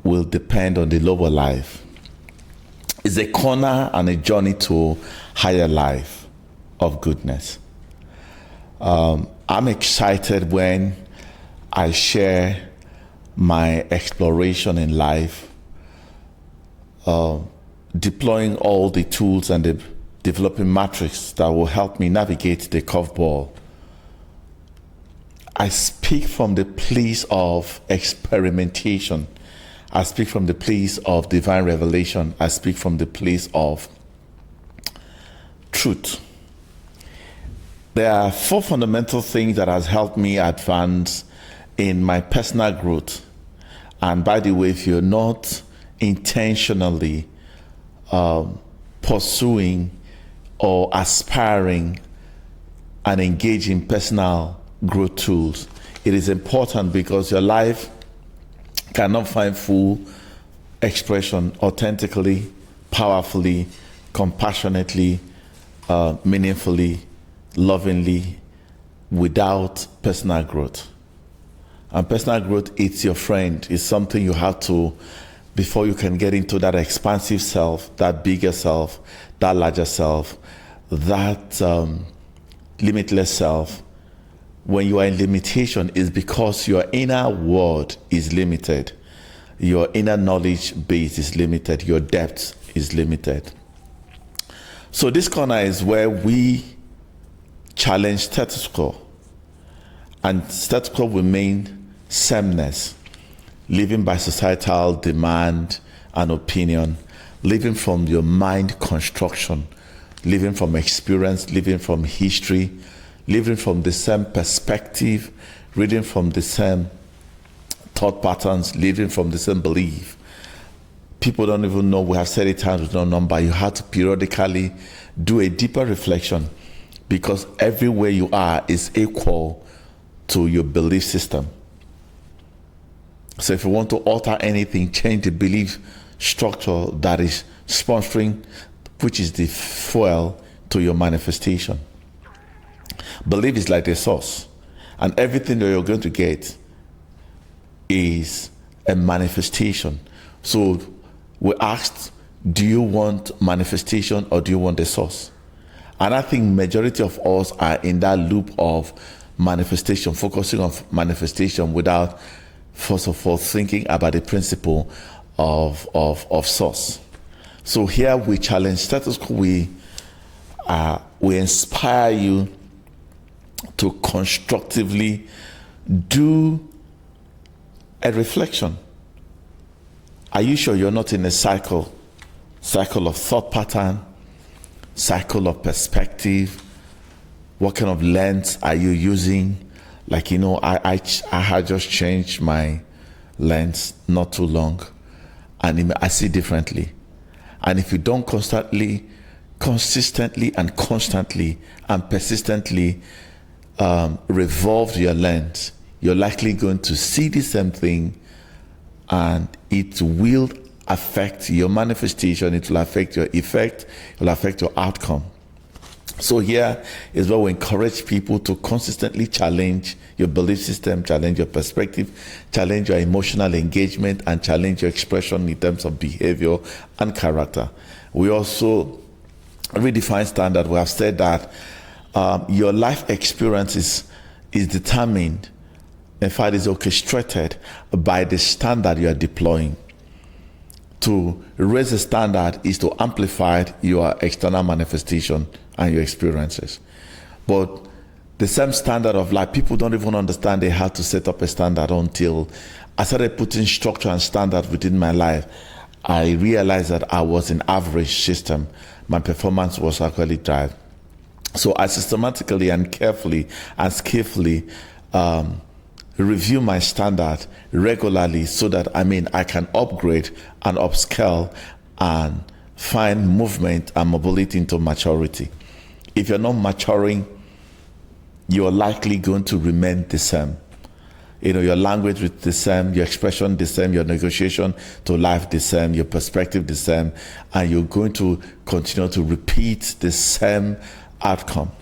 will depend on the lower life. It's a corner and a journey to higher life of goodness. I'm excited when I share my exploration in life, deploying all the tools and the developing matrix that will help me navigate the curveball. I speak from the place of experimentation. I speak from the place of divine revelation. I speak from the place of truth. There are 4 fundamental things that has helped me advance in my personal growth. And by the way, if you're not intentionally pursuing or aspiring and engaging personal growth tools, it is important, because your life cannot find full expression authentically, powerfully, compassionately, meaningfully, lovingly, without personal growth. And personal growth, it's your friend. It's something you have to, before you can get into that expansive self, that bigger self, that larger self, that limitless self. When you are in limitation, it's because your inner world is limited. Your inner knowledge base is limited. Your depth is limited. So this corner is where we challenge status quo. And status quo will mean sameness, living by societal demand and opinion, living from your mind construction, living from experience, living from history, living from the same perspective, reading from the same thought patterns, living from the same belief. People don't even know, we have said it times with no number, you have to periodically do a deeper reflection, because everywhere you are is equal to your belief system. So if you want to alter anything, change the belief structure that is sponsoring, which is the fuel to your manifestation. Belief is like the source, and everything that you're going to get is a manifestation. So we asked, do you want manifestation or do you want the source? And I think majority of us are in that loop of manifestation, focusing on manifestation without, first of all, thinking about the principle of source. So here we challenge status quo. We inspire you to constructively do a reflection. Are you sure you're not in a cycle of thought pattern, cycle of perspective? What kind of lens are you using? Like, I had just changed my lens not too long, and I see differently. And if you don't consistently and constantly and persistently revolve your lens, you're likely going to see the same thing, and it will affect your manifestation, it will affect your effect, it will affect your outcome. So here is where we encourage people to consistently challenge your belief system, challenge your perspective, challenge your emotional engagement, and challenge your expression in terms of behavior and character. We also redefine standard. We have said that your life experience is determined, in fact, is orchestrated by the standard you are deploying. To raise the standard is to amplify your external manifestation and your experiences. But the same standard of life, people don't even understand they have to set up a standard until I started putting structure and standard within my life. I realized that I was in average system. My performance was actually drive. So I systematically and carefully and skillfully review my standard regularly, so that I can upgrade and upscale and find movement and mobility into maturity. If you're not maturing, you're likely going to remain the same. Your language is the same, your expression the same, your negotiation to life the same, your perspective the same, and you're going to continue to repeat the same outcome.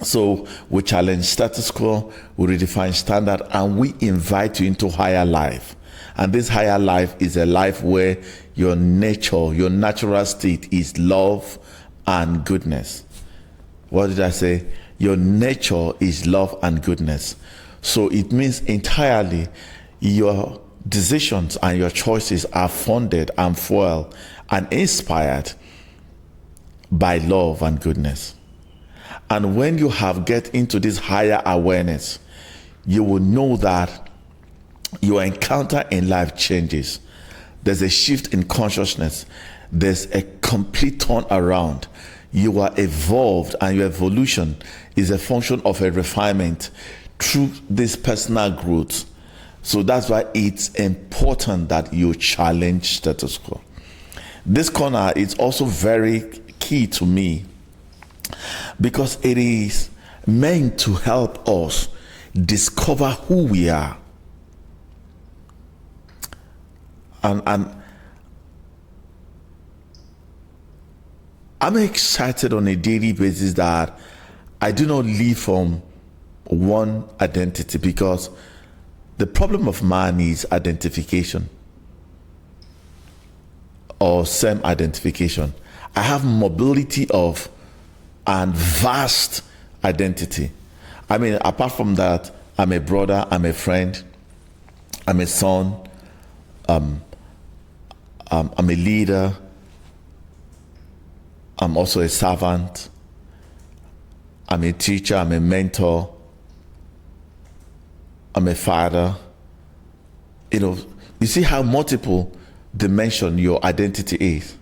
So we challenge status quo, we redefine standard, and we invite you into higher life. And this higher life is a life where your nature, your natural state is love and goodness. What did I say? Your nature is love and goodness. So it means entirely your decisions and your choices are funded and fueled and inspired by love and goodness. And when you have get into this higher awareness, you will know that your encounter in life changes. There's a shift in consciousness. There's a complete turn around. You are evolved, and your evolution is a function of a refinement through this personal growth. So that's why it's important that you challenge status quo. This corner is also very key to me because it is meant to help us discover who we are. And I'm excited on a daily basis that I do not live from one identity, because the problem of man is identification or same identification. I have mobility of and vast identity. I mean, apart from that, I'm a brother, I'm a friend, I'm a son, I'm a leader, I'm also a servant, I'm a teacher, I'm a mentor, I'm a father. You see how multiple dimension your identity is.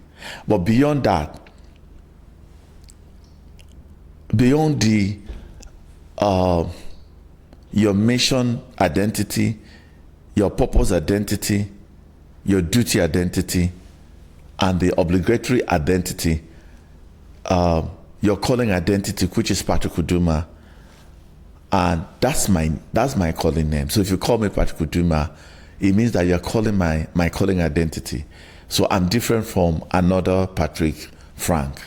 But beyond that, beyond the your mission identity, your purpose identity, your duty identity, and the obligatory identity, your calling identity, which is Patrick Uduma, and that's my calling name. So if you call me Patrick Uduma, it means that you're calling my calling identity. So I'm different from another Patrick Frank.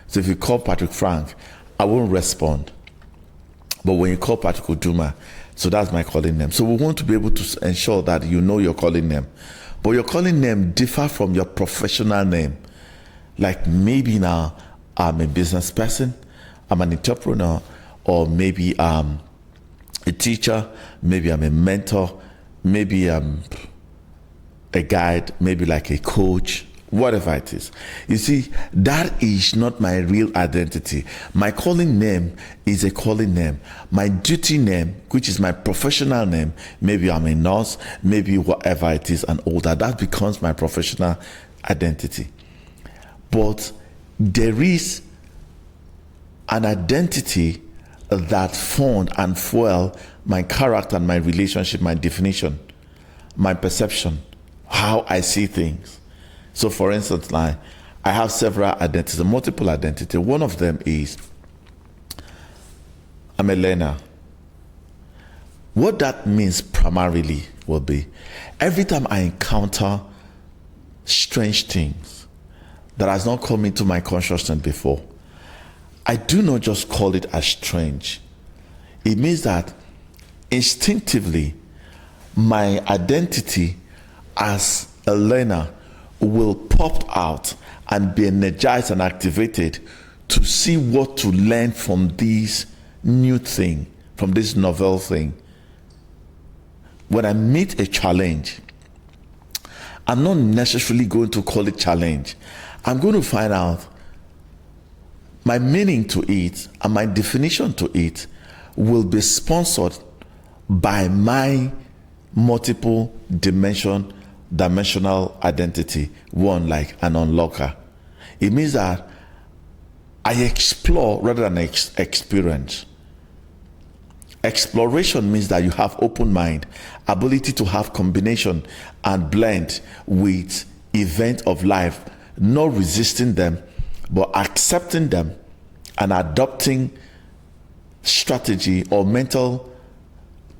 So if you call Patrick Frank, I won't respond. But when you call Patrick Uduma, so that's my calling name. So we want to be able to ensure that you know your calling name. But your calling name differs from your professional name. Like maybe now I'm a business person, I'm an entrepreneur, or maybe I'm a teacher, maybe I'm a mentor, maybe I'm a guide, maybe like a coach, whatever it is. You see, that is not my real identity. My calling name is a calling name. My duty name, which is my professional name, maybe I'm a nurse, maybe whatever it is, and all that, that becomes my professional identity. But there is an identity that fund and fuel my character and my relationship, my definition, my perception, how I see things. So for instance, like, I have several identities, multiple identities. One of them is I'm a learner. What that means primarily will be every time I encounter strange things that has not come into my consciousness before, I do not just call it as strange. It means that instinctively my identity as a learner will pop out and be energized and activated to see what to learn from this new thing, from this novel thing. When I meet a challenge, I'm not necessarily going to call it challenge. I'm going to find out my meaning to it and my definition to it will be sponsored by my multiple dimensional identity, one like an unlocker. It means that I explore rather than experience. Exploration means that you have open mind, ability to have combination and blend with events of life, not resisting them, but accepting them and adopting strategy or mental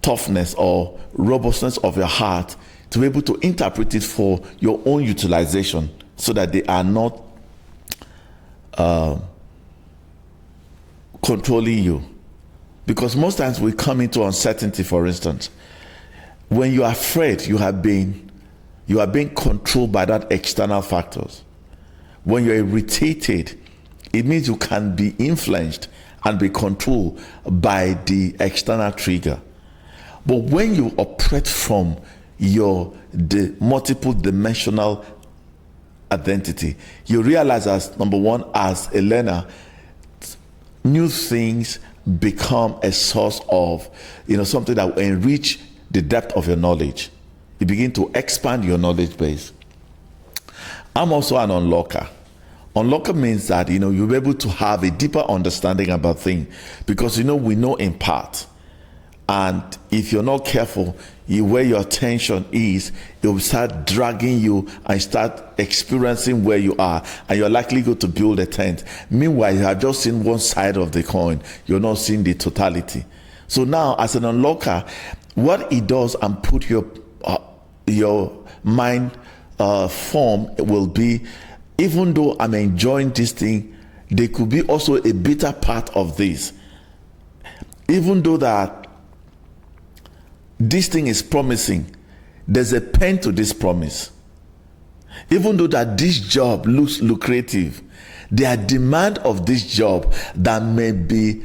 toughness or robustness of your heart to be able to interpret it for your own utilization so that they are not controlling you. Because most times we come into uncertainty, for instance. When you are afraid, you have been You are being controlled by that external factors. When you're irritated, it means you can be influenced and be controlled by the external trigger. But when you operate from the multiple dimensional identity, you realize, as number one, as a learner, new things become a source of something that will enrich the depth of your knowledge. You begin to expand your knowledge base. I'm also an unlocker. Unlocker means that you'll be able to have a deeper understanding about things, because we know in part. And if you're not careful, where your attention is, it will start dragging you and start experiencing where you are, and you're likely going to build a tent. Meanwhile, you have just seen one side of the coin. You're not seeing the totality. So now, as an unlocker, what it does and put your mind form will be, even though I'm enjoying this thing, there could be also a bitter part of this. Even though that this thing is promising, there's a pain to this promise. Even though that this job looks lucrative, there are demand of this job that may be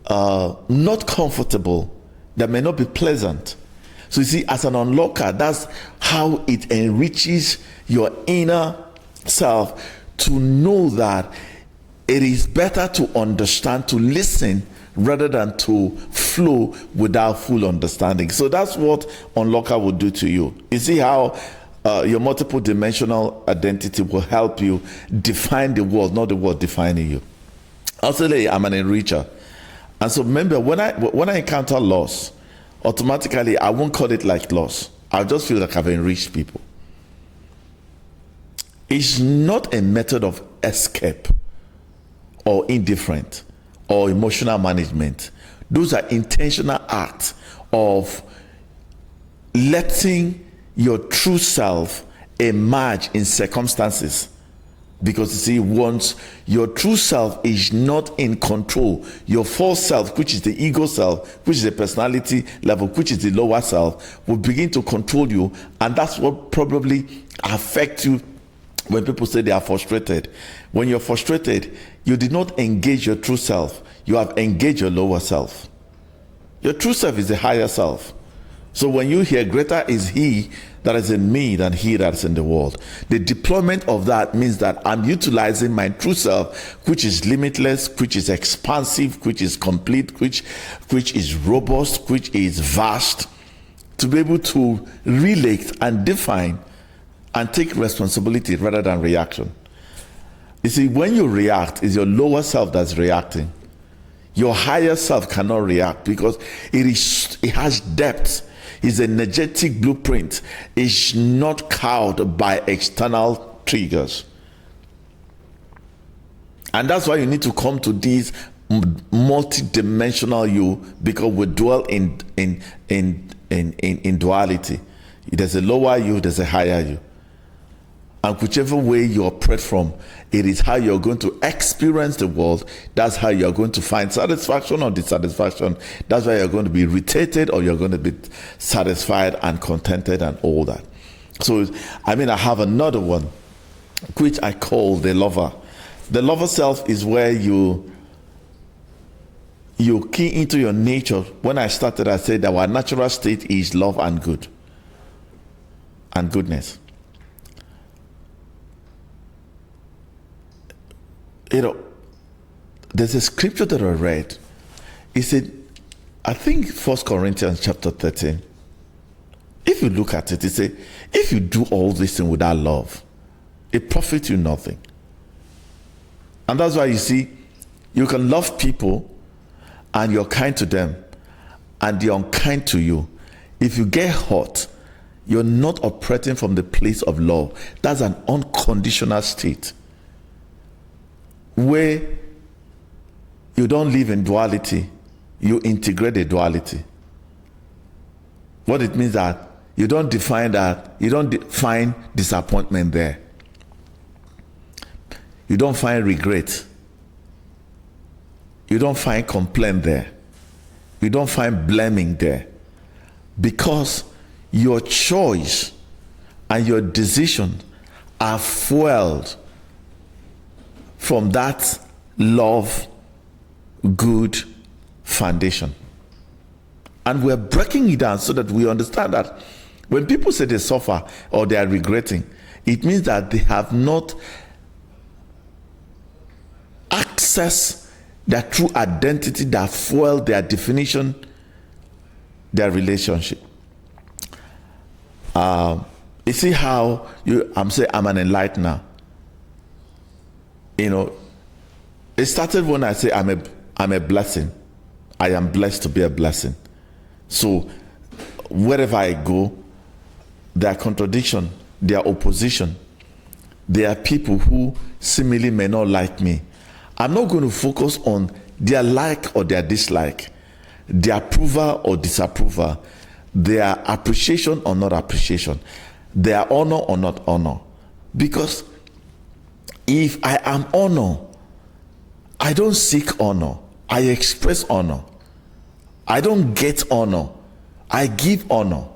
not comfortable, that may not be pleasant. So you see, as an unlocker, that's how it enriches your inner self, to know that it is better to understand, to listen, rather than to flow without full understanding. So that's what unlocker will do to you. You see how your multiple dimensional identity will help you define the world, not the world defining you. I'll say I'm an enricher. And so remember, when I encounter loss, automatically I won't call it like loss. I'll just feel like I've enriched people. It's not a method of escape or indifferent or emotional management. Those are intentional acts of letting your true self emerge in circumstances. Because you see, once your true self is not in control, your false self, which is the ego self, which is the personality level, which is the lower self, will begin to control you. And that's what probably affects you when people say they are frustrated. When you're frustrated, you did not engage your true self. You have engaged your lower self. Your true self is the higher self. So when you hear greater is he that is in me than he that is in the world, the deployment of that means that I'm utilizing my true self, which is limitless, which is expansive, which is complete, which is robust, which is vast, to be able to relate and define and take responsibility rather than reaction. You see, when you react, it's your lower self that's reacting. Your higher self cannot react because it has depth. It's an energetic blueprint. It's not cowed by external triggers. And that's why you need to come to these multi-dimensional you, because we dwell in duality. There's a lower you, there's a higher you. And whichever way you operate from, it is how you're going to experience the world. That's how you're going to find satisfaction or dissatisfaction. That's why you're going to be irritated or you're going to be satisfied and contented and all that. So, I have another one, which I call the lover. The lover self is where you key into your nature. When I started, I said that our natural state is love and good and goodness. There's a scripture that I read. It said, I think 1 Corinthians chapter 13. If you look at it, it says, if you do all this thing without love, it profits you nothing. And that's why you see, you can love people and you're kind to them and they're unkind to you. If you get hurt, you're not operating from the place of love. That's an unconditional state, where you don't live in duality, you integrate the duality. What it means that you don't define disappointment there. You don't find regret. You don't find complaint there. You don't find blaming there. Because your choice and your decisions are fueled from that love, good foundation. And we're breaking it down so that we understand that when people say they suffer or they are regretting, it means that they have not accessed their true identity that fuel their definition, their relationship. You see how I'm saying I'm an enlightener. It started when I say I'm a blessing. I am blessed to be a blessing. So wherever I go, there are contradiction, there are opposition. There are people who seemingly may not like me. I'm not going to focus on their like or their dislike, their approval or disapproval, their appreciation or not appreciation, their honor or not honor. Because if I am honor, I don't seek honor, I express honor. I don't get honor, I give honor.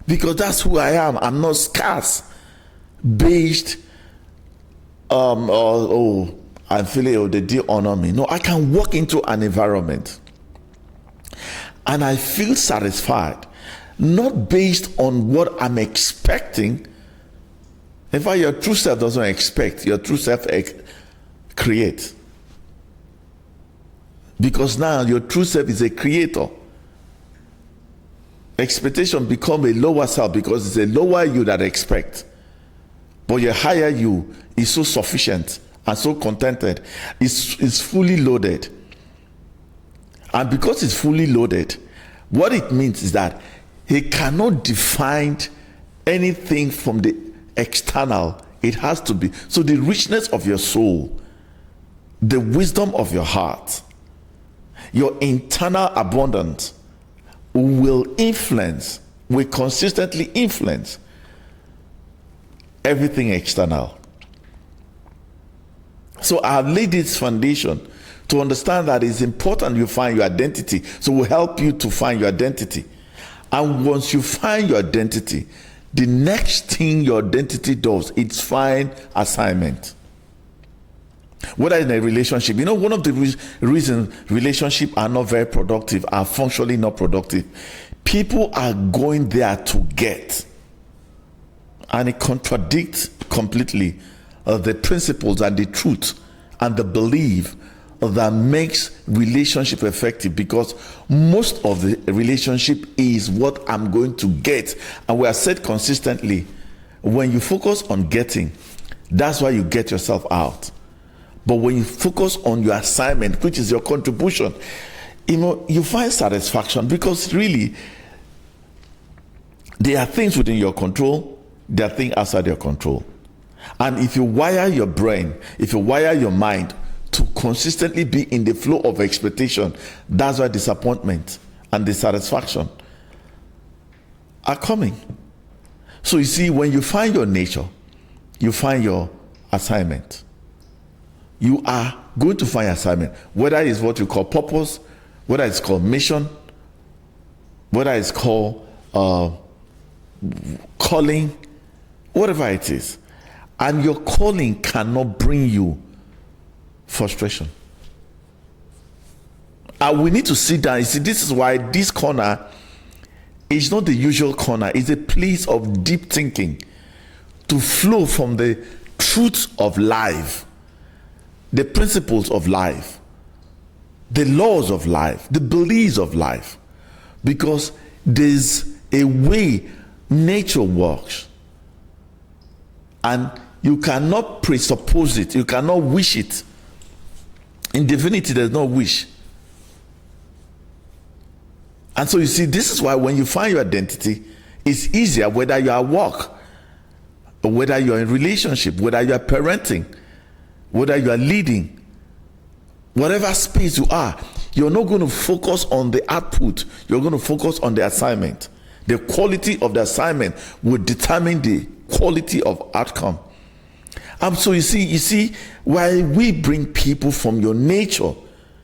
Because that's who I am. I'm not scarce based I'm feeling they did honor me. No, I can walk into an environment and I feel satisfied, not based on what I'm expecting. In fact, your true self doesn't expect, your true self creates. Because now your true self is a creator. Expectation become a lower self because it's a lower you that expect. But your higher you is so sufficient and so contented. It's fully loaded. And because it's fully loaded, what it means is that he cannot define anything from the external. It has to be. So the richness of your soul, the wisdom of your heart, your internal abundance will consistently influence everything external. So I've laid this foundation to understand that it's important you find your identity. So we'll help you to find your identity. And once you find your identity, the next thing your identity does is find assignment. Whether in a relationship, one of the reasons relationships are not very productive, are functionally not productive, people are going there to get. And it contradicts completely the principles and the truth and the belief that makes relationship effective, because most of the relationship is what I'm going to get. And we are said consistently, when you focus on getting, that's why you get yourself out. But when you focus on your assignment, which is your contribution, you find satisfaction, because really there are things within your control, there are things outside your control. And if you wire your brain, if you wire your mind to consistently be in the flow of expectation, that's why disappointment and dissatisfaction are coming. So you see, when you find your nature, you find your assignment. You are going to find assignment, whether it's what you call purpose, whether it's called mission, whether it's called calling, whatever it is. And your calling cannot bring you frustration. And we need to sit down. You see, this is why this corner is not the usual corner. It's a place of deep thinking to flow from the truths of life, the principles of life, the laws of life, the beliefs of life. Because there's a way nature works. And you cannot presuppose it. You cannot wish it. In divinity, there's no wish. And so you see, this is why when you find your identity, it's easier whether you're at work, or whether you're in relationship, whether you're parenting, whether you are leading, whatever space you are, you're not going to focus on the output. You're going to focus on the assignment. The quality of the assignment will determine the quality of outcome. So you see, while we bring people from your nature,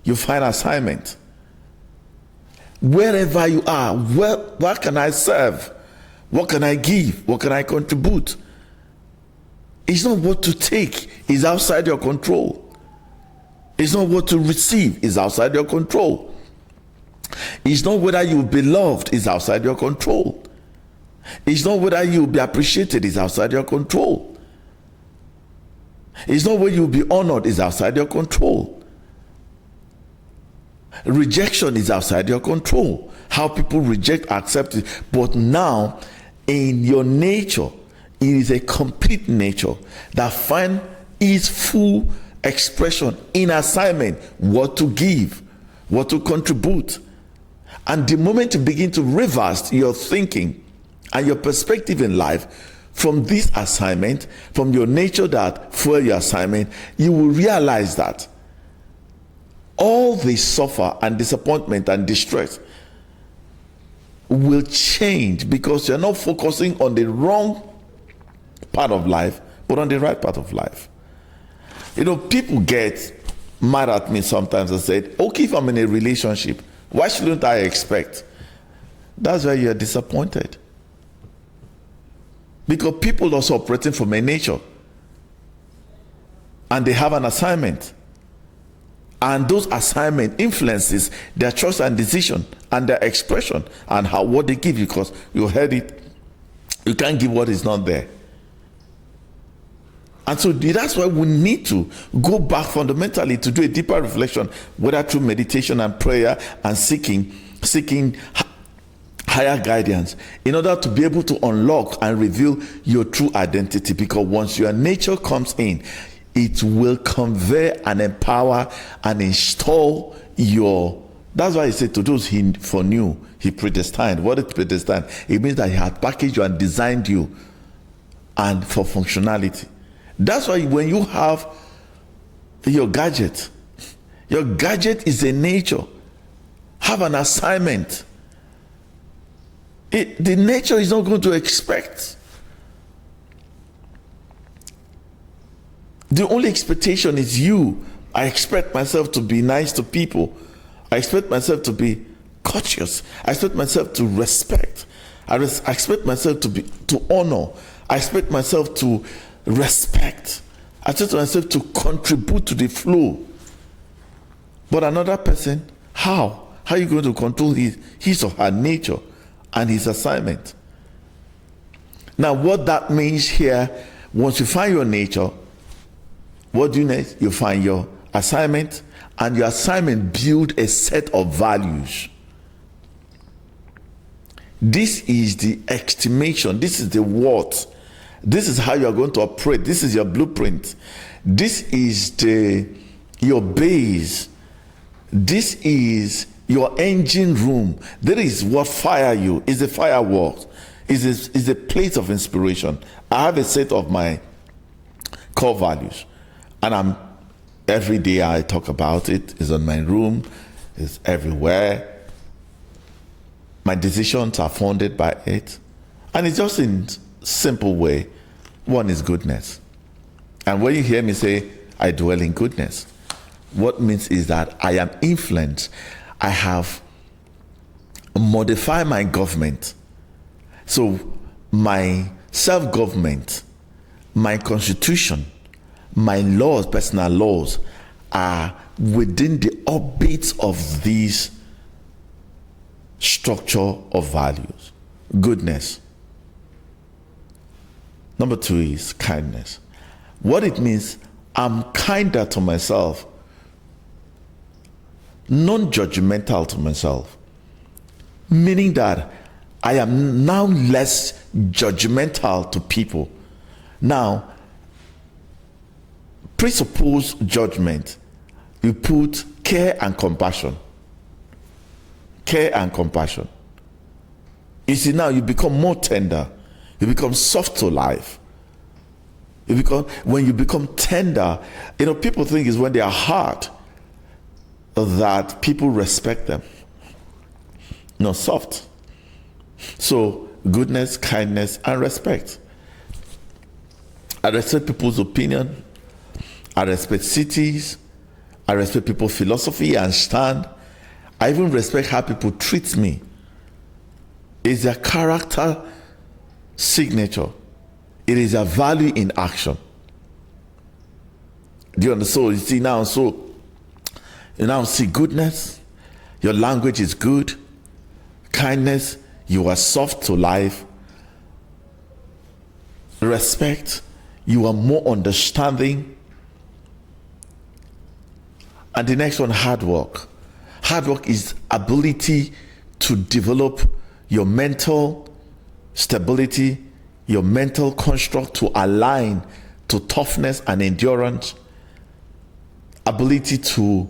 you find assignment. Wherever you are, where can I serve? What can I give? What can I contribute? It's not what to take. It's outside your control. It's not what to receive. It's outside your control. It's not whether you'll be loved. It's outside your control. It's not whether you'll be appreciated. It's outside your control. It's not whether you'll be honored. It's outside your control. Rejection is outside your control. How people reject, accept it. But now, in your nature, it is a complete nature that finds its full expression in assignment, what to give, what to contribute. And the moment you begin to reverse your thinking and your perspective in life from this assignment, from your nature that fuel your assignment, you will realize that all the suffer and disappointment and distress will change because you're not focusing on the wrong part of life, but on the right part of life. People get mad at me sometimes and say, okay, if I'm in a relationship, why shouldn't I expect? That's why you're disappointed. Because people are also operating from a nature. And they have an assignment. And those assignment influences their choice and decision and their expression and what they give you, because you heard it. You can't give what is not there. And so that's why we need to go back fundamentally to do a deeper reflection, whether through meditation and prayer and seeking higher guidance, in order to be able to unlock and reveal your true identity. Because once your nature comes in, it will convey and empower and install your. That's why he said to those he foreknew, he predestined. What is predestined? It means that he had packaged you and designed you and for functionality. That's why when you have your gadget is a nature, have an assignment. The nature is not going to expect. The only expectation is you. I expect myself to be nice to people. I expect myself to be courteous. I expect myself to respect. I expect myself to honor. I expect myself to respect. I expect myself to contribute to the flow. But another person, how? How are you going to control his or her nature and his assignment? Now, what that means here, once you find your nature, what do you need? You find your assignment, and your assignment build a set of values. This is the estimation. This is the what. This is how you are going to operate. This is your blueprint. This is your base. This is your engine room. That is what fire you. Is a firework. Is a place of inspiration. I have a set of my core values, and every day I talk about it. It's on my room. It's everywhere. My decisions are funded by it, and it's just in simple way. One is goodness. And when you hear me say, I dwell in goodness, what means is that I am influenced. I have modified my government. So my self-government, my constitution, my laws, personal laws, are within the orbits of these structure of values. Goodness. Number 2 is kindness. What it means, I'm kinder to myself, non-judgmental to myself, meaning that I am now less judgmental to people. Now, presuppose judgment, you put care and compassion. Care and compassion. You see, now you become more tender. You become soft to life. When you become tender, people think it's when they are hard that people respect them. No, soft. So, goodness, kindness, and respect. I respect people's opinion. I respect cities. I respect people's philosophy and stand. I even respect how people treat me. It's their character signature. It is a value in action. Do you understand? So you see now, you now see goodness. Your language is good. Kindness. You are soft to life. Respect. You are more understanding. And the next one, hard work. Hard work is ability to develop your mental stability, your mental construct to align to toughness and endurance. Ability to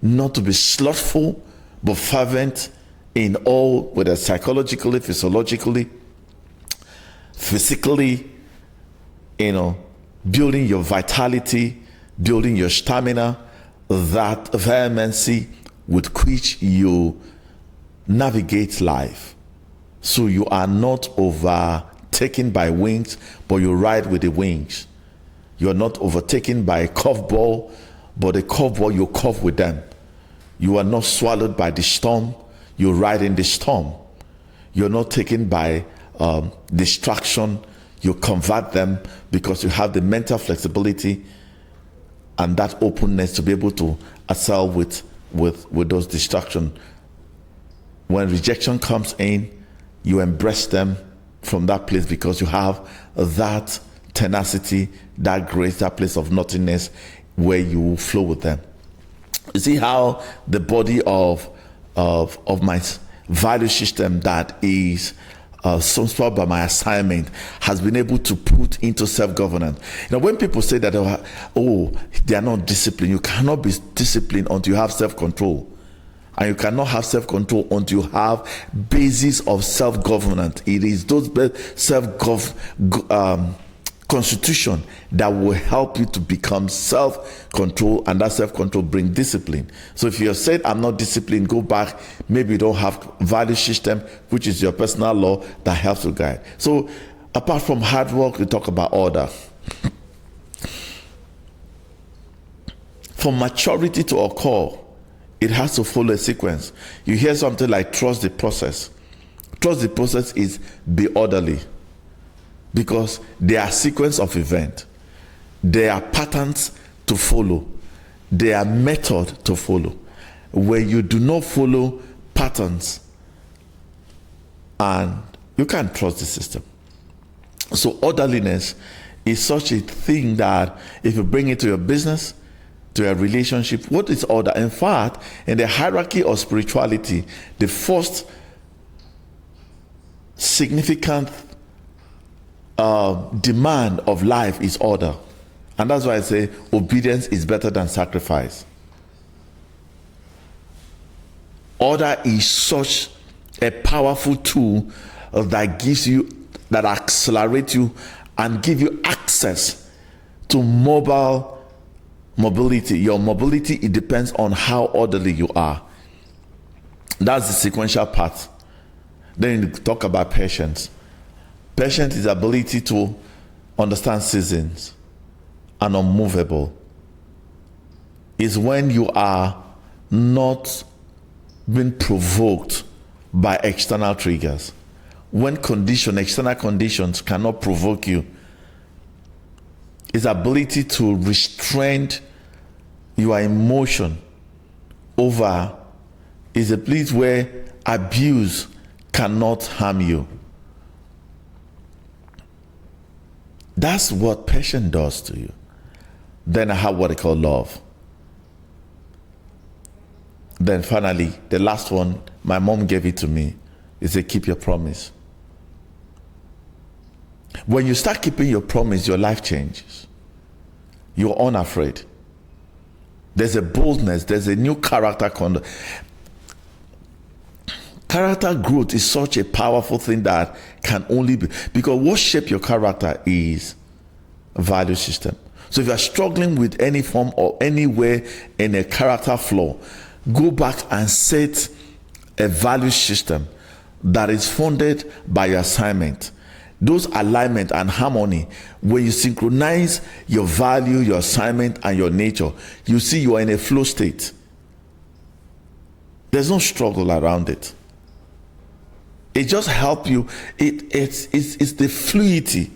not to be slothful, but fervent in all, whether psychologically, physiologically, physically, building your vitality, building your stamina, that vehemency with which you navigate life. So you are not overtaken by wings, but you ride with the wings. You are not overtaken by a curveball, but a curveball, you curve with them. You are not swallowed by the storm, you ride in the storm. You're not taken by distraction, you convert them, because you have the mental flexibility and that openness to be able to excel with those distractions. When rejection comes in, you embrace them from that place because you have that tenacity, that grace, that place of nothingness where you flow with them. You see how the body of my value system that is sponsored by my assignment has been able to put into self-governance. When people say that, they are not disciplined, you cannot be disciplined until you have self-control. And you cannot have self-control until you have basis of self-governance. It is those constitution that will help you to become self-control, and that self-control bring discipline. So if you said, I'm not disciplined, go back. Maybe you don't have value system, which is your personal law that helps you guide. So apart from hard work, we talk about order. For maturity to occur, it has to follow a sequence. You hear something like trust the process. Trust the process is be orderly, because there are sequence of events. There are patterns to follow. There are method to follow. Where you do not follow patterns, and you can't trust the system. So orderliness is such a thing that if you bring it to your business, to a relationship, what is order? In fact, in the hierarchy of spirituality, the first significant demand of life is order. And that's why I say obedience is better than sacrifice. Order is such a powerful tool that accelerates you and give you access to mobility. Your mobility, it depends on how orderly you are. That's the sequential part. Then you talk about patience. Patience is the ability to understand seasons and unmovable. Is when you are not being provoked by external triggers. When external conditions cannot provoke you. Is ability to restrain your emotion over is a place where abuse cannot harm you. That's what patience does to you. Then I have what I call love. Then finally, the last one, my mom gave it to me. Is a keep your promise. When you start keeping your promise, your life changes. You're unafraid. There's a boldness, there's a new character conduct. Character growth is such a powerful thing that can only be, because what shapes your character is a value system. So if you're struggling with any form or anywhere in a character flaw, go back and set a value system that is funded by your assignment. Those alignment and harmony, when you synchronize your value, your assignment, and your nature, you see you are in a flow state. There's no struggle around it. It just helps you. It's the fluidity.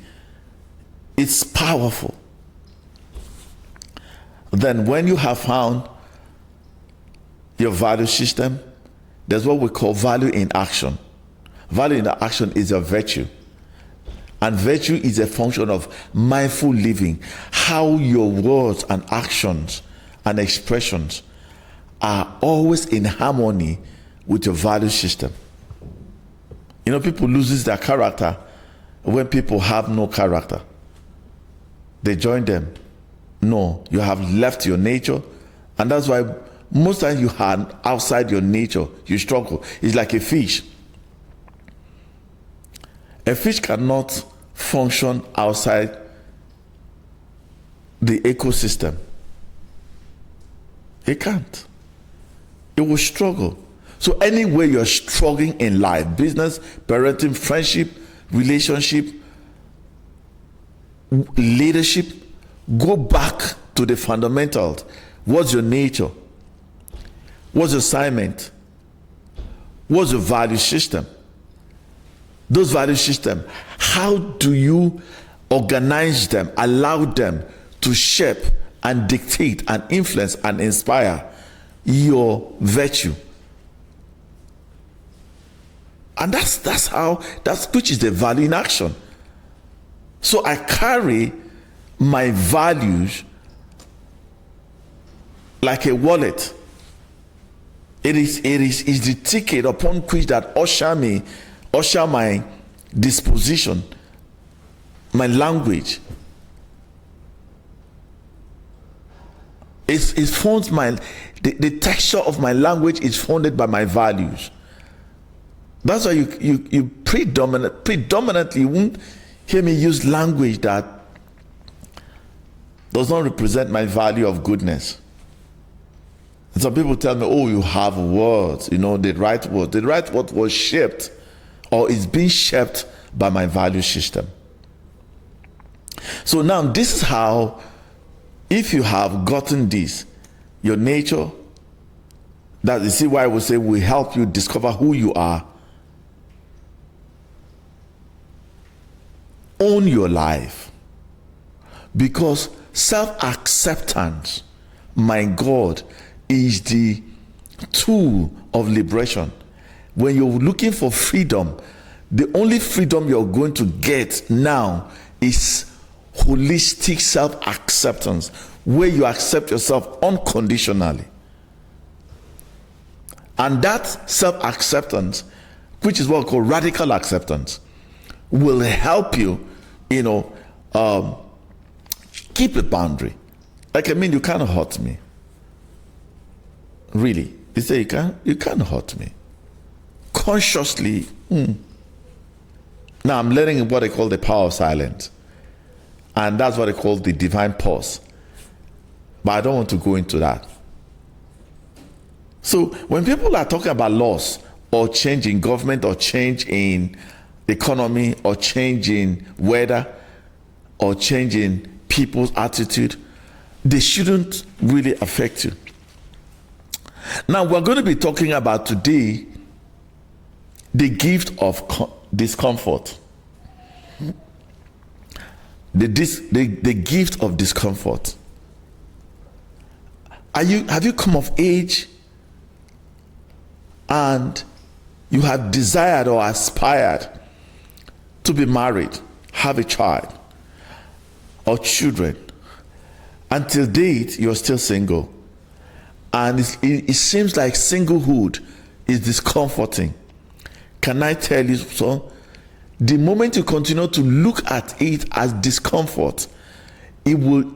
It's powerful. Then when you have found your value system, there's what we call value in action. Value in action is a virtue. And virtue is a function of mindful living. How your words and actions and expressions are always in harmony with your value system. You know, people loses their character when people have no character. They join them. No, you have left your nature, and that's why most times you are outside your nature, you struggle. It's like a fish. A fish cannot function outside the ecosystem. It can't. It will struggle. So anywhere you're struggling in life, business, parenting, friendship, relationship, leadership, go back to the fundamentals. What's your nature? What's your assignment? What's your value system? Those value systems, how do you organize them, allow them to shape and dictate and influence and inspire your virtue? And that's which is the value in action. So I carry my values like a wallet. It is the ticket upon which that usher my disposition, my language. It forms the texture of my language is founded by my values. That's why you predominantly you won't hear me use language that does not represent my value of goodness. And some people tell me, oh, you have words, the right word. The right word was shaped or is being shaped by my value system. So now this is how, if you have gotten this, your nature, that you see why I would say will help you discover who you are. Own your life. Because self-acceptance, my God, is the tool of liberation. When you're looking for freedom, the only freedom you're going to get now is holistic self-acceptance, where you accept yourself unconditionally. And that self-acceptance, which is what we call radical acceptance, will help you, keep a boundary. Like, you can't hurt me. Really. You say you can't hurt me. Consciously. Now I'm learning what I call the power of silence. And that's what I call the divine pause. But I don't want to go into that. So when people are talking about loss or change in government or change in economy or change in weather or change in people's attitude, they shouldn't really affect you. Now we're going to be talking about today the gift of discomfort. The gift of discomfort. Have you come of age and you have desired or aspired to be married, have a child or children? Until date, you're still single. And it seems like singlehood is discomforting. Can I tell you so? The moment you continue to look at it as discomfort, it will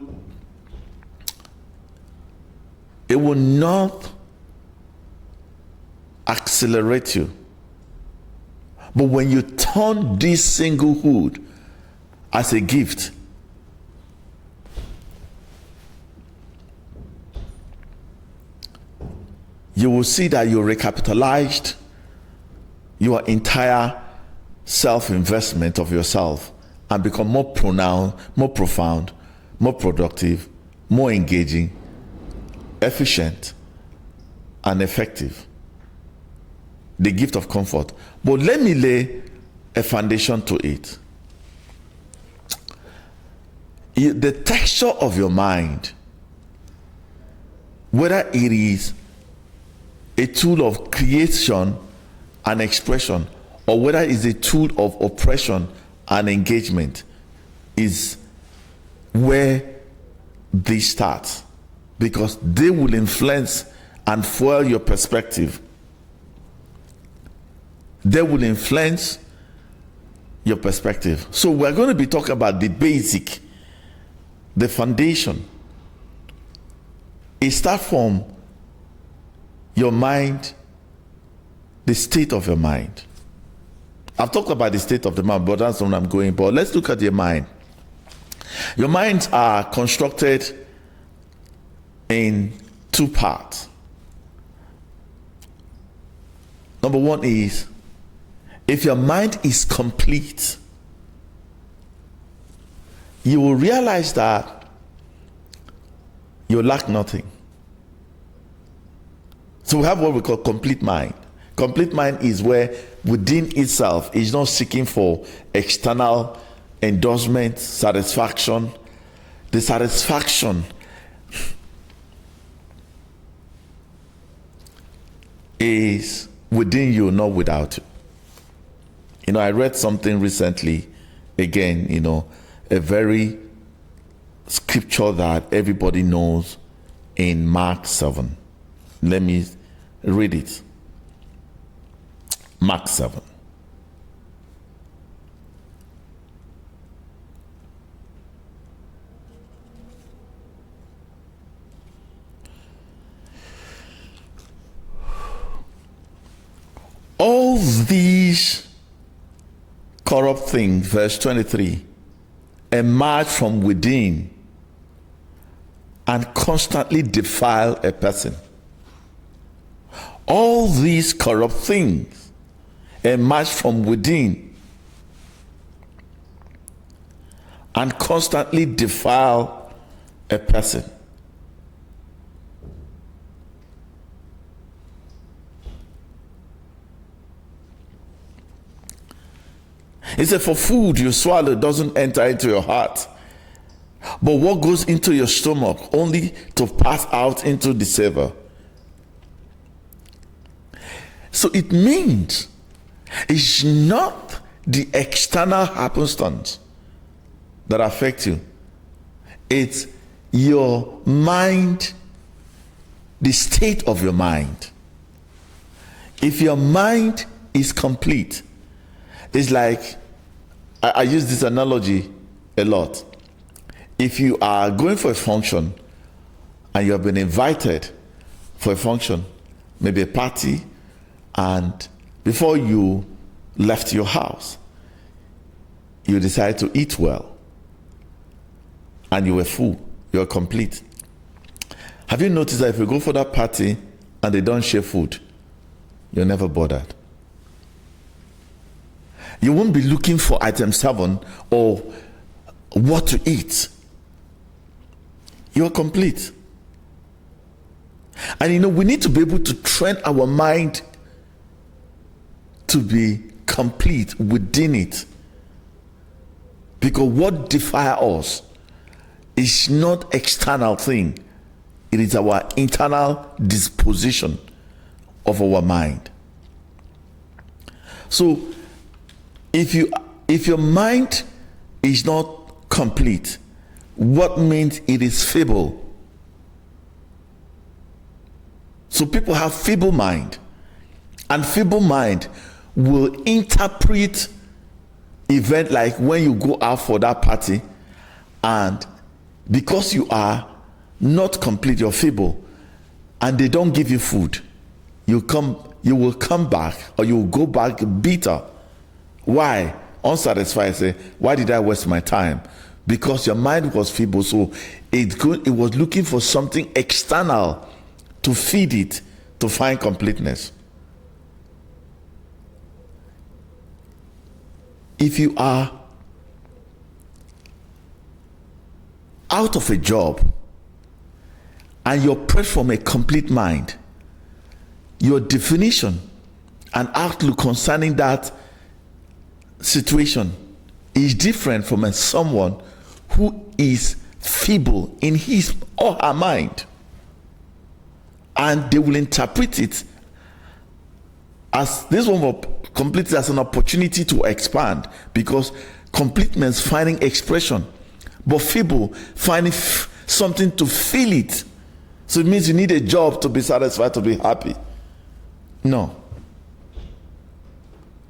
not accelerate you. But when you turn this singlehood as a gift, you will see that you're recapitalized your entire self-investment of yourself and become more pronounced, more profound, more productive, more engaging, efficient, and effective. the gift of comfort. But let me lay a foundation to it. The texture of your mind, whether it is a tool of creation and expression, or whether it's a tool of oppression and engagement, is where they start, because they will influence and fuel your perspective. They will influence your perspective. So we're going to be talking about the basic, the foundation. It starts from your mind, the state of your mind. I've talked about the state of the mind, but that's what I'm going. But let's look at your mind. Your minds are constructed in two parts. Number one is, if your mind is complete, you will realize that you lack nothing. So we have what we call complete mind. Complete mind is where within itself is not seeking for external endorsement, satisfaction. The satisfaction is within you, not without you. You know, I read something recently, again, you know, a very scripture that everybody knows in Mark 7. Let me read it. Mark 7. All these corrupt things, verse 23, emerge from within and constantly defile a person. All these corrupt things emerge from within and constantly defile a person. He said, for food you swallow doesn't enter into your heart, but what goes into your stomach only to pass out into the savor. So it means it's not the external happenstance that affect you. It's your mind, the state of your mind. If your mind is complete, it's like, I use this analogy a lot. If you are going for a function and you have been invited for a function, maybe a party, and before you left your house, you decided to eat well, and you were full, you were complete. Have you noticed that if you go for that party and they don't share food, you're never bothered? You won't be looking for item 7 or what to eat. You're complete. And you know, we need to be able to train our mind to be complete within it. Because what defiles us is not external thing. It is our internal disposition of our mind. So if your mind is not complete, what means it is feeble? So people have feeble mind, and feeble mind will interpret event like when you go out for that party, and because you are not complete, you're feeble, and they don't give you food, you will come back, or you will go back bitter. Why? Unsatisfied. Say, why did I waste my time? Because your mind was feeble, so it was looking for something external to feed it to find completeness. If you are out of a job and you're pressed from a complete mind, your definition an outlook concerning that situation is different from someone who is feeble in his or her mind. And they will interpret it as this one will complete it as an opportunity to expand, because complete means finding expression, but feeble finding something to feel it. So it means you need a job to be satisfied, to be happy. No.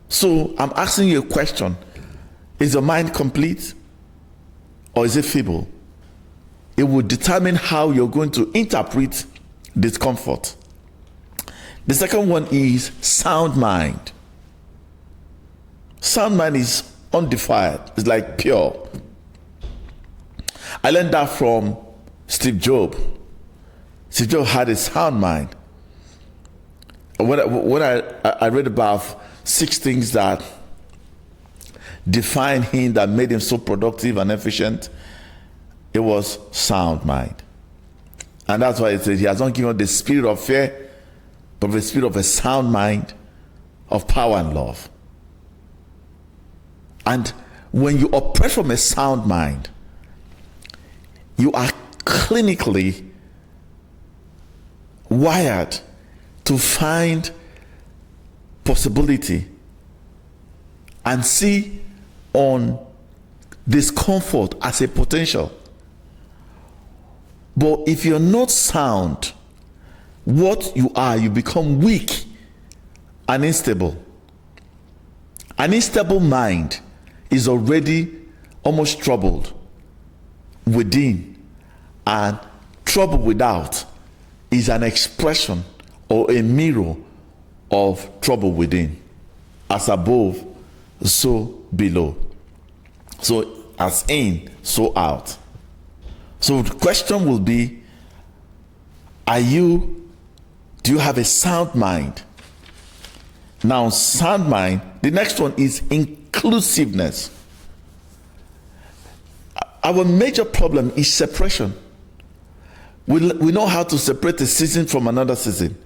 So I'm asking you a question. Is your mind complete or is it feeble? It will determine how you're going to interpret discomfort. The second one is sound mind. Sound mind is undefiled. It's like pure. I learned that from Steve Jobs. Steve Jobs had a sound mind. When I read about 6 things that defined him, that made him so productive and efficient, it was sound mind. And that's why it says he has not given us the spirit of fear, but the spirit of a sound mind, of power and love. And when you operate from a sound mind, you are clinically wired to find possibility and see on discomfort as a potential. But if you're not sound, what you are, you become weak and unstable. An unstable mind is already almost troubled within, and trouble without is an expression or a mirror of trouble within. As above, so below. So as in, so out. So the question will be, do you have a sound mind? Now, sound mind, the next one is inclusiveness. Our major problem is separation. We know how to separate a season from another season,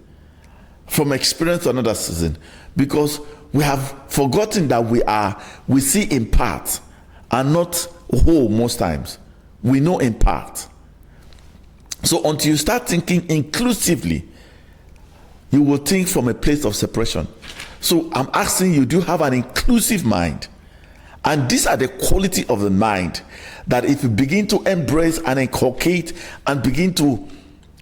from experience to another season, because we have forgotten that we see in part and not whole most times. We know in part. So until you start thinking inclusively, you will think from a place of separation. So I'm asking you, do you have an inclusive mind? And these are the quality of the mind that if you begin to embrace and inculcate and begin to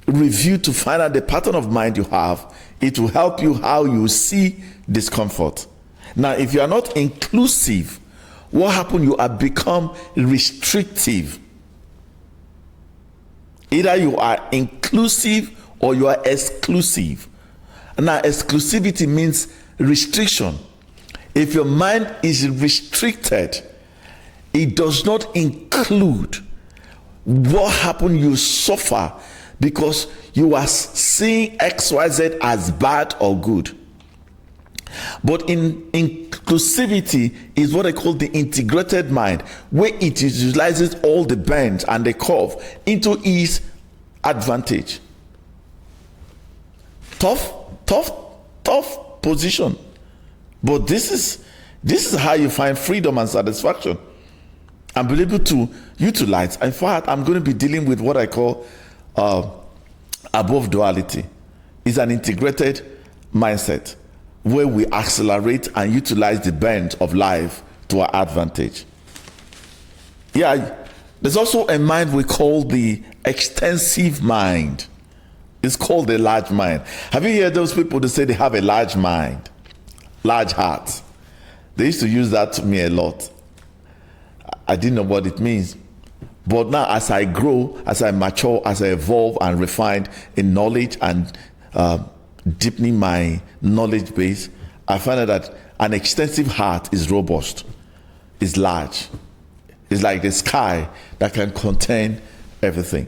review to find out the pattern of mind you have, it will help you how you see discomfort. Now, if you are not inclusive, what happens? You have become restrictive. Either you are inclusive or you are exclusive. Now, exclusivity means restriction. If your mind is restricted, it does not include. What happened? You suffer because you are seeing XYZ as bad or good. But in inclusivity is what I call the integrated mind, where it utilizes all the bends and the curve into its advantage. Tough position. But this is how you find freedom and satisfaction and be able to utilize. In fact, I'm going to be dealing with what I call above duality. It's an integrated mindset where we accelerate and utilize the bend of life to our advantage. Yeah, there's also a mind we call the extensive mind. It's called the large mind. Have you heard those people that say they have a large mind, large heart? They used to use that to me a lot. I didn't know what it means. But now as I grow, as I mature, as I evolve and refine in knowledge and deepening my knowledge base, I find out that an extensive heart is robust, is large. It's like the sky that can contain everything.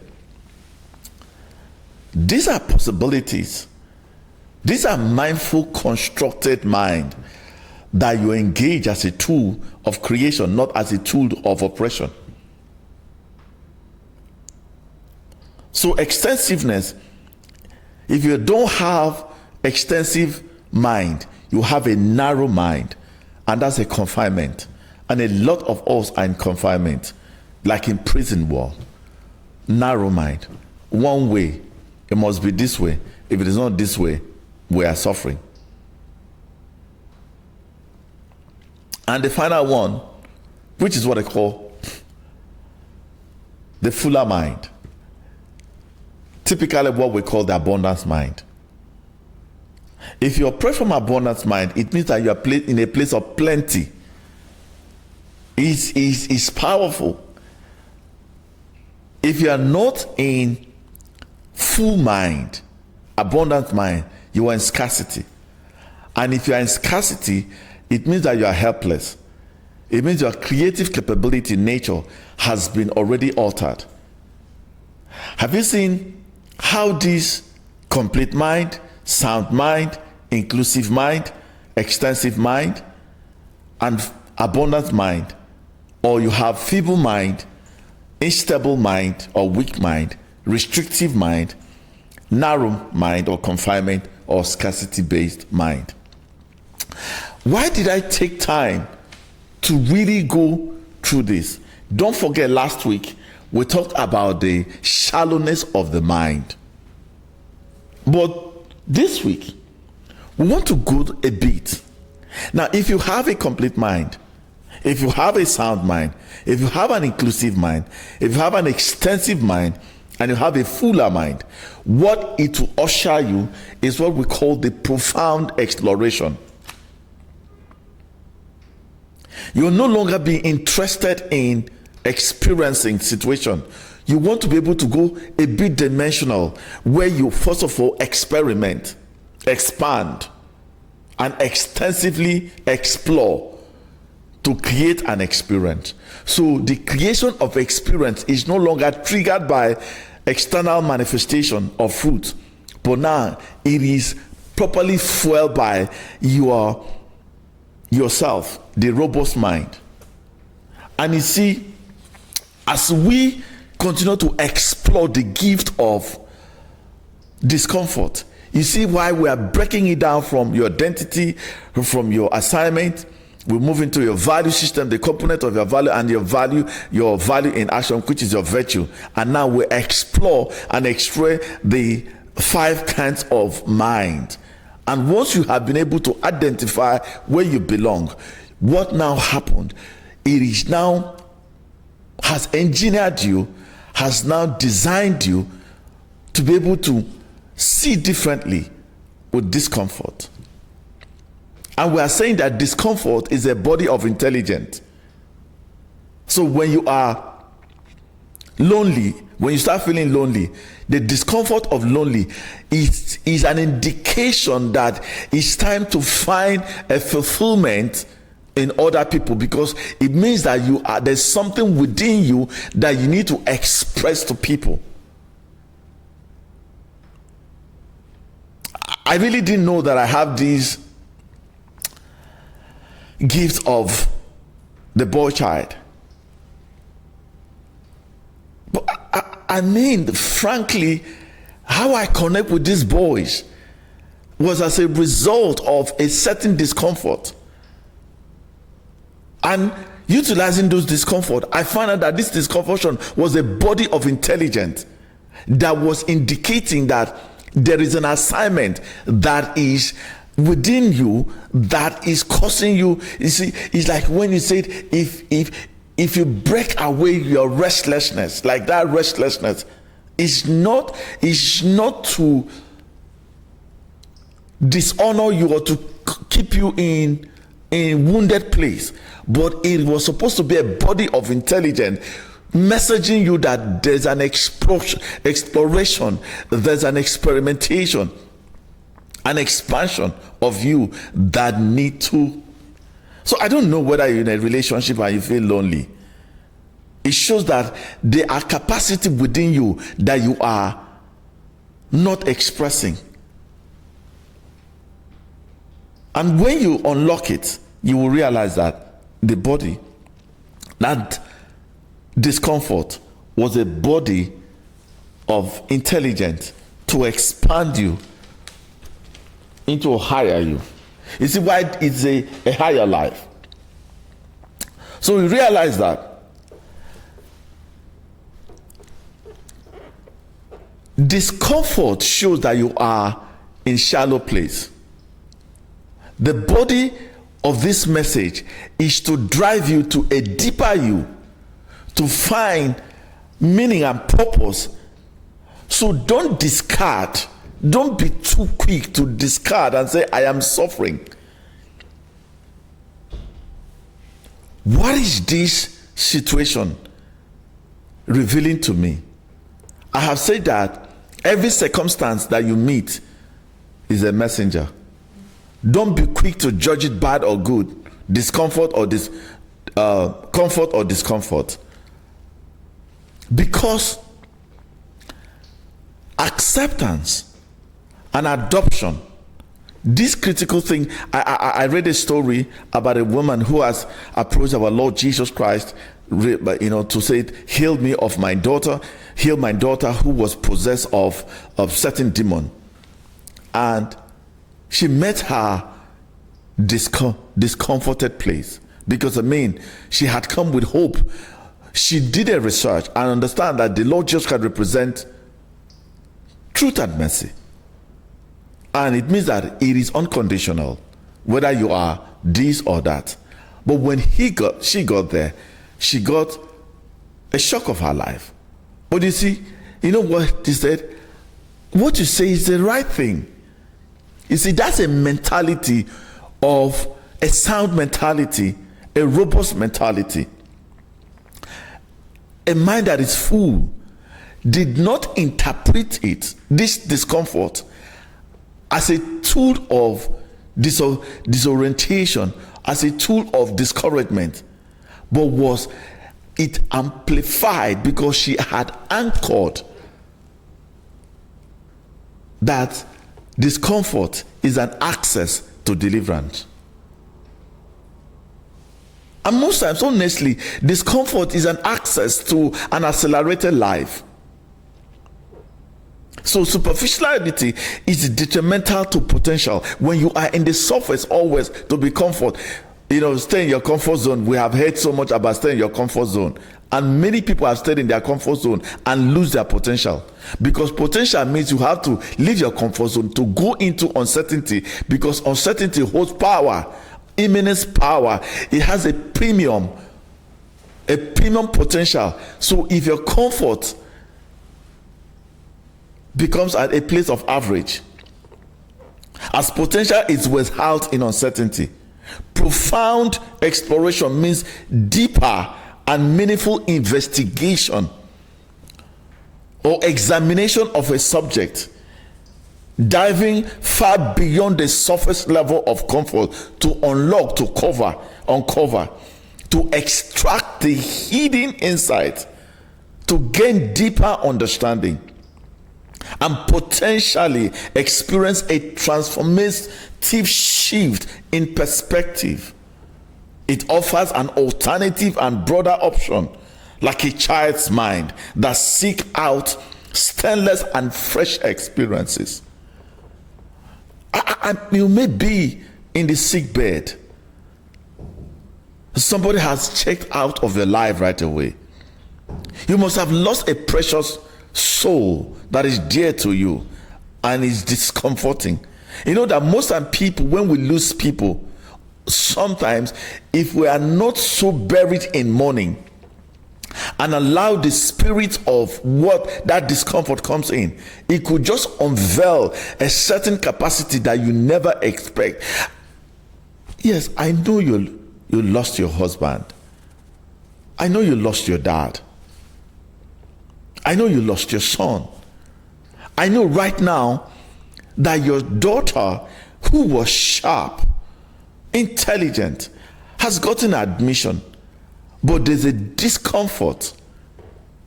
These are possibilities. These are mindful, constructed mind that you engage as a tool of creation, not as a tool of oppression. So extensiveness, if you don't have extensive mind, you have a narrow mind, and that's a confinement. And a lot of us are in confinement, like in prison wall. Narrow mind. One way. It must be this way. If it is not this way, we are suffering. And the final one, which is what I call the fuller mind. Typically what we call the abundance mind. If you operate from abundance mind, it means that you are in a place of plenty. It's powerful. If you are not in full mind, abundant mind, you are in scarcity. And if you are in scarcity, it means that you are helpless. It means your creative capability in nature has been already altered. Have you seen how this complete mind, sound mind, inclusive mind, extensive mind, and abundant mind, or you have feeble mind, unstable mind or weak mind, restrictive mind, narrow mind or confinement, or scarcity-based mind. Why did I take time to really go through this? Don't forget, last week we talked about the shallowness of the mind. But this week, we want to go a bit. Now, if you have a complete mind, if you have a sound mind, if you have an inclusive mind, if you have an extensive mind, and you have a fuller mind, what it will usher you is what we call the profound exploration. You will no longer be interested in experiencing situation. You want to be able to go a bit dimensional, where you first of all experiment, expand, and extensively explore to create an experience. So the creation of experience is no longer triggered by external manifestation of fruit, but now it is properly fueled by yourself, the robust mind. And you see, as we continue to explore the gift of discomfort, you see why we are breaking it down from your identity, from your assignment. We move into your value system, the component of your value, and your value in action, which is your virtue. And now we explore and explore the 5 kinds of mind. And once you have been able to identify where you belong, what now happened? It is now has engineered you, has now designed you to be able to see differently with discomfort. And we are saying that discomfort is a body of intelligence. So when you are lonely, when you start feeling lonely, the discomfort of lonely is an indication that it's time to find a fulfillment in other people, because it means that there's something within you that you need to express to people. I really didn't know that I have these gifts of the boy child. But I mean, frankly, how I connect with these boys was as a result of a certain discomfort. And utilizing those discomfort, I found out that this discomfort was a body of intelligence that was indicating that there is an assignment that is within you that is causing you. You see, it's like when you said, if you break away your restlessness, like that restlessness is not to dishonor you or to keep you in a wounded place, but it was supposed to be a body of intelligence messaging you that there's an exploration, there's an experimentation, an expansion of you that need to. So I don't know whether you're in a relationship and you feel lonely. It shows that there are capacity within you that you are not expressing. And when you unlock it, you will realize that the body, that discomfort was a body of intelligence to expand you into a higher you. You see why it's a higher life. So we realize that discomfort shows that you are in shallow place. The body of this message is to drive you to a deeper you, to find meaning and purpose. So don't discard. Don't be too quick to discard and say, I am suffering. What is this situation revealing to me? I have said that every circumstance that you meet is a messenger. Don't be quick to judge it bad or good, discomfort or comfort or discomfort. Because acceptance and adoption, this critical thing, I read a story about a woman who has approached our Lord Jesus Christ, to say, heal me of my daughter, heal my daughter who was possessed of certain demon. And she met her discomforted place, because she had come with hope. She did a research and understand that the Lord Jesus Christ represents truth and mercy. And it means that it is unconditional, whether you are this or that. But when she got there, she got a shock of her life. But you see, you know what he said? What you say is the right thing. You see, that's a mentality of a sound mentality, a robust mentality. A mind that is full did not interpret this discomfort, as a tool of disorientation, as a tool of discouragement, but was it amplified because she had anchored that discomfort is an access to deliverance. And most times, honestly, discomfort is an access to an accelerated life. So superficiality is detrimental to potential. When you are in the surface, always to be comfort, stay in your comfort zone. We have heard so much about staying in your comfort zone, and many people have stayed in their comfort zone and lose their potential, because potential means you have to leave your comfort zone to go into uncertainty, because uncertainty holds power, immense power. It has a premium potential. So if your comfort becomes at a place of average, as potential is withheld in uncertainty, profound exploration means deeper and meaningful investigation or examination of a subject, diving far beyond the surface level of comfort to unlock, to uncover, to extract the hidden insight, to gain deeper understanding, and potentially experience a transformative shift in perspective. It offers an alternative and broader option, like a child's mind that seeks out stainless and fresh experiences. You may be in the sick bed. Somebody has checked out of your life right away. You must have lost a precious soul that is dear to you, and is discomforting. You know that most of people, when we lose people, sometimes if we are not so buried in mourning and allow the spirit of what that discomfort comes in, it could just unveil a certain capacity that you never expect. Yes, I know you lost your husband. I know you lost your dad. I know you lost your son. I know right now that your daughter, who was sharp, intelligent, has gotten admission, but there's a discomfort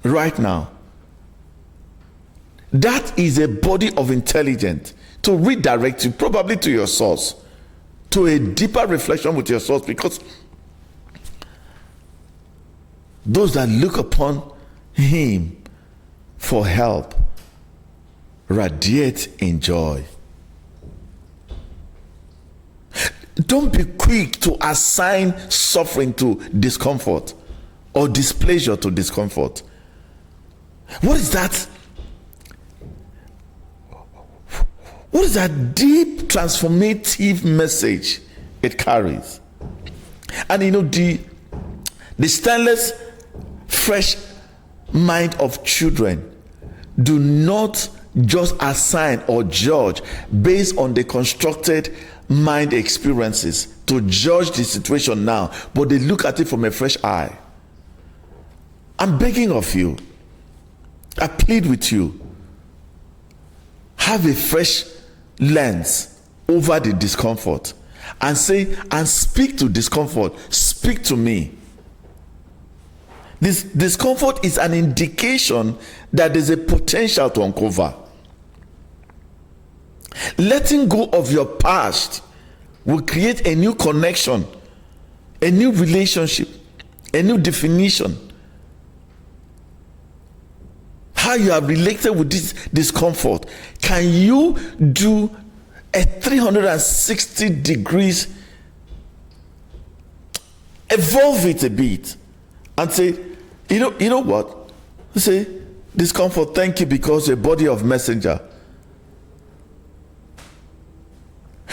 right now. That is a body of intelligence to redirect you, probably to your source, to a deeper reflection with your source, because those that look upon him for help radiate in joy. Don't be quick to assign suffering to discomfort or displeasure to discomfort. What is that? What is that deep transformative message it carries? And the stainless, fresh mind of children do not just assign or judge based on the constructed mind experiences to judge the situation now, but they look at it from a fresh eye. I'm begging of you, I plead with you, have a fresh lens over the discomfort and speak to discomfort. Speak to me. This discomfort is an indication that there's a potential to uncover. Letting go of your past will create a new connection, a new relationship, a new definition. How you are related with this discomfort. Can you do a 360 degrees, evolve it a bit, and say, you know what? Say, discomfort, thank you because you're a body of messenger.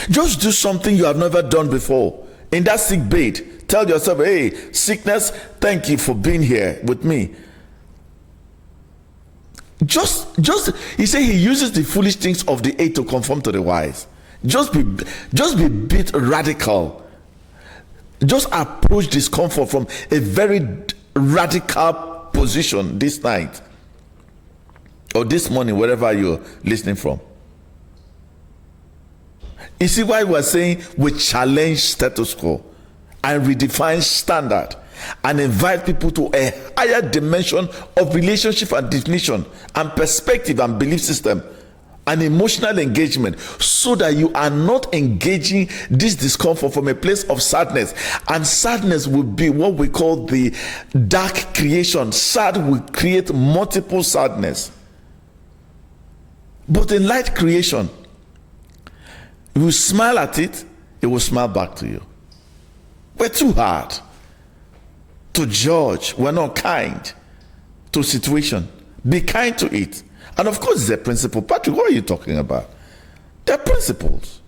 Just do something you have never done before. In that sick bed, tell yourself, hey, sickness, thank you for being here with me. He said he uses the foolish things of the age to conform to the wise. Just be a bit radical. Just approach discomfort from a very radical position this night or this morning, wherever you're listening from. You see why we're saying we challenge status quo and redefine standard and invite people to a higher dimension of relationship and definition and perspective and belief system and emotional engagement, so that you are not engaging this discomfort from a place of sadness. And sadness will be what we call the dark creation. Sad will create multiple sadness. But in light creation, you will smile at it, it will smile back to you. We're too hard to judge. We're not kind to situation. Be kind to it. And of course, it's a principle. Patrick, what are you talking about? They're principles.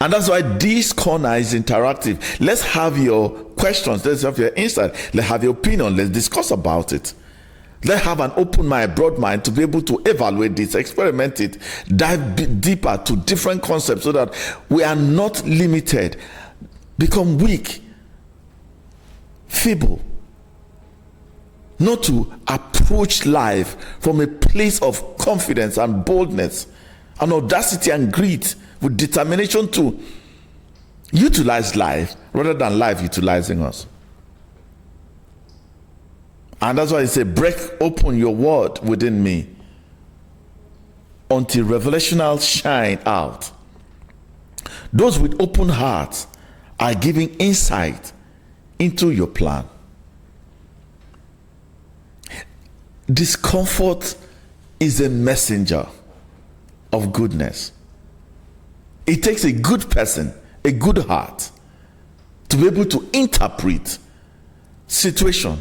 And that's why this corner is interactive. Let's have your questions. Let's have your insight. Let's have your opinion. Let's discuss about it. Let's have an open mind, broad mind to be able to evaluate this, experiment it, dive deeper to different concepts so that we are not limited, become weak, feeble. Not to approach life from a place of confidence and boldness and audacity and grit with determination to utilize life rather than life utilizing us. And that's why I say, break open your word within me until revelational shine out. Those with open hearts are giving insight into your plan. Discomfort is a messenger of goodness. It takes a good person, a good heart, to be able to interpret situation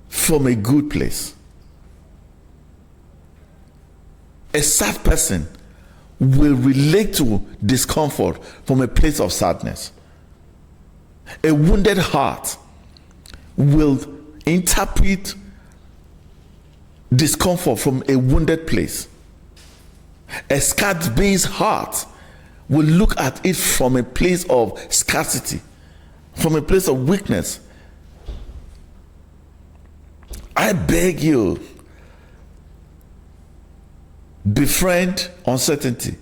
from a good place. A sad person will relate to discomfort from a place of sadness. A wounded heart will interpret discomfort from a wounded place. A scarred-based heart will look at it from a place of scarcity, from a place of weakness. I beg you, befriend uncertainty,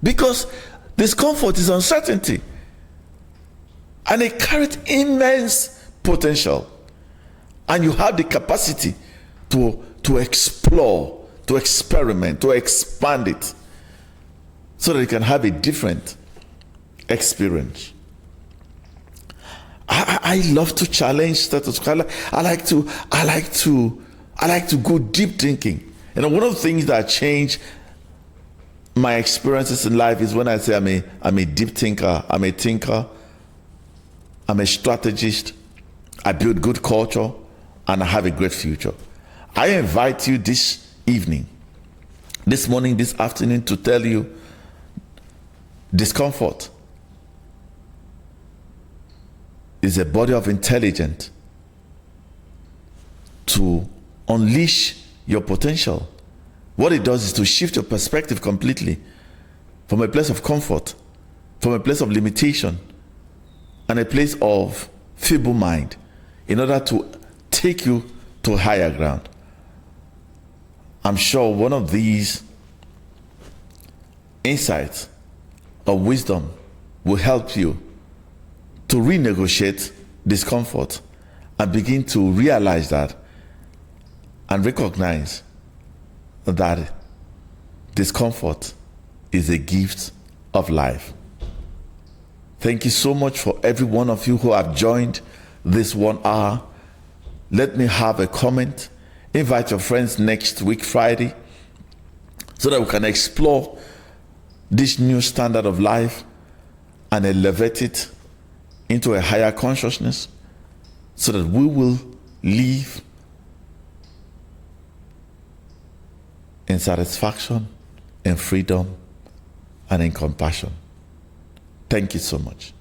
because discomfort is uncertainty and it carries immense potential, and you have the capacity to explore, to experiment, to expand it so that you can have a different experience. I love to challenge status quo. I like to go deep thinking. One of the things that changed my experiences in life is when I say I'm a deep thinker, I'm a thinker, I'm a strategist, I build good culture, and I have a great future. I invite you this evening, this morning, this afternoon to tell you discomfort is a body of intelligence to unleash your potential. What it does is to shift your perspective completely from a place of comfort, from a place of limitation, and a place of feeble mind in order to take you to higher ground. I'm sure one of these insights of wisdom will help you to renegotiate discomfort and begin to realize that and recognize that discomfort is a gift of life. Thank you so much for every one of you who have joined this 1 hour. Let me have a comment. Invite your friends next week, Friday, so that we can explore this new standard of life and elevate it into a higher consciousness so that we will live in satisfaction, in freedom, and in compassion. Thank you so much.